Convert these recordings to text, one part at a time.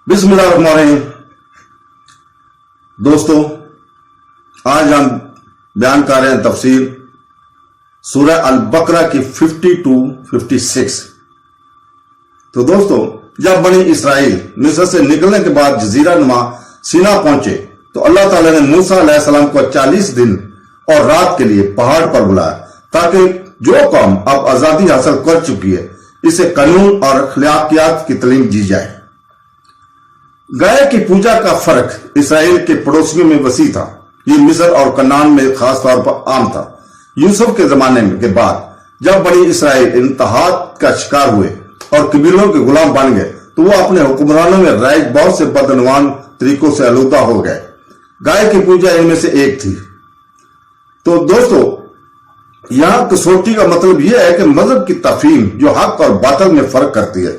बिस्मिल्लाहिर्रहमानिर्रहीम। दोस्तों, आज हम बयान कर रहे हैं तफसीर सूरह अल बकरा की 52-56। तो दोस्तों, जब बनी इसराइल मिस्र से निकलने के बाद जजीरा नुमा सीना पहुंचे तो अल्लाह ताला ने मूसा अलैहिस्सलाम को 40 दिन और रात के लिए पहाड़ पर बुलाया ताकि जो कौम अब आजादी हासिल कर चुकी है इसे कानून और अखलाकियात की तालीम दी जाए। गाय की पूजा का फर्क इसराइल के पड़ोसियों में वसी था। ये मिस्र और कनान में खास तौर पर आम था। यूसुफ के जमाने के बाद जब बनी इसराइल इंतहात का शिकार हुए और कबीलों के गुलाम बन गए तो वो अपने हुक्मरानों में राइज बहुत से बदनवान तरीकों से आलूदा हो गए। गाय की पूजा इनमें से एक थी। तो दोस्तों, यहां कसौटी का मतलब यह है कि मजहब की तफहीम जो हक और बातिल में फर्क करती है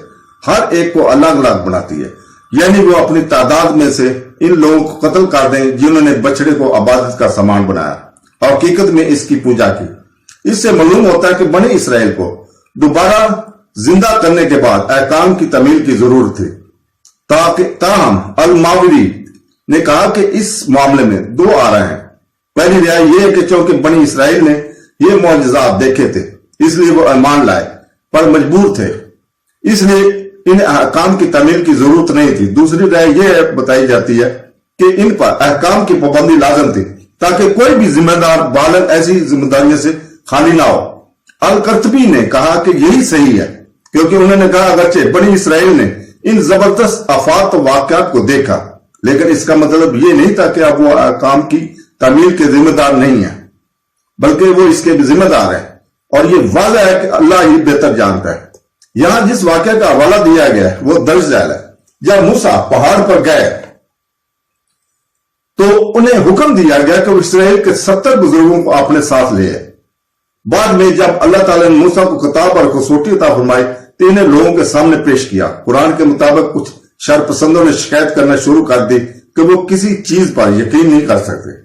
हर एक को अलग अलग बनाती है। यानी वो अपनी तादाद में से इन लोगों को कत्ल कर दें जिन्होंने बछड़े को इबादत का सामान बनाया और हकीकत में इसकी पूजा की। इससे मालूम होता है कि बनी इसराइल को दोबारा जिंदा करने के बाद अहकाम की तमील की जरूरत थी। ताहम अल मावरी ने कहा कि इस मामले में दो आ रहे हैं। पहली राय यह है कि चूंकि बनी इसराइल ने ये मौजज़ात देखे थे इसलिए वो ईमान लाए पर मजबूर थे, इसलिए इन अहकाम की तमील की जरूरत नहीं थी। दूसरी राय यह बताई जाती है कि इन पर अहकाम की पाबंदी लाजम थी ताकि कोई भी जिम्मेदार बालग ऐसी जिम्मेदारियों से खाली ना हो। अल कर्तबी ने कहा कि यही सही है क्योंकि उन्होंने कहा अगरचे बनी इसराइल ने इन जबरदस्त आफात वाकयात को देखा लेकिन इसका मतलब ये नहीं था कि अब वो अहकाम की तमील के जिम्मेदार नहीं है बल्कि वो इसके भी जिम्मेदार है। और ये वाज़ेह है कि अल्लाह ही बेहतर जानता है। यहां जिस वाक्य का हवाला दिया गया है वो दर्ज झैल है। जब मूसा पहाड़ पर गए तो उन्हें हुक्म दिया गया कि वो इसराइल के 70 बुजुर्गों को अपने साथ ले आए। बाद में जब अल्लाह ताला ने मूसा को किताब और कसौटी अता फरमाई तो इन्हें लोगों के सामने पेश किया। कुरान के मुताबिक कुछ शरपसंदों ने शिकायत करना शुरू कर दी कि वो किसी चीज पर यकीन नहीं कर सकते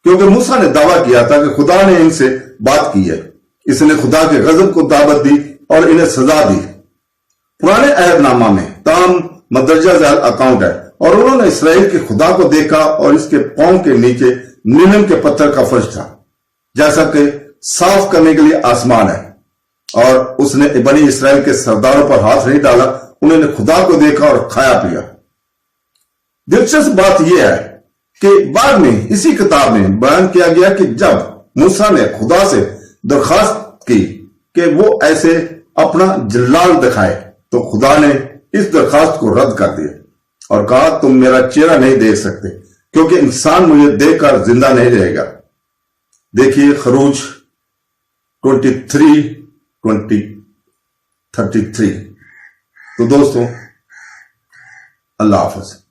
क्योंकि मूसा ने दावा किया था कि खुदा ने इनसे बात की है। इसने खुदा के गजब को दावत दी और इन्हें सजा दी। पुराने अहदनामा में ताम मदरजा झैल अकाउंट है और उन्होंने इसराइल के खुदा को देखा और इसके पांव के नीचे नीलम के पत्थर का फर्श था जैसा कि साफ करने के लिए आसमान है। और उसने बनी इसराइल के सरदारों पर हाथ नहीं डाला, उन्होंने खुदा को देखा और खाया पिया। दिलचस्प बात यह है कि बाद में इसी किताब में बयान किया गया कि जब मूसा ने खुदा से दरखास्त की कि वो ऐसे अपना जलाल दिखाए तो खुदा ने इस दरखास्त को रद्द कर दिया और कहा तुम मेरा चेहरा नहीं देख सकते क्योंकि इंसान मुझे देखकर जिंदा नहीं रहेगा। देखिए खरूज 23:33। तो दोस्तों, अल्लाह हाफ़िज़।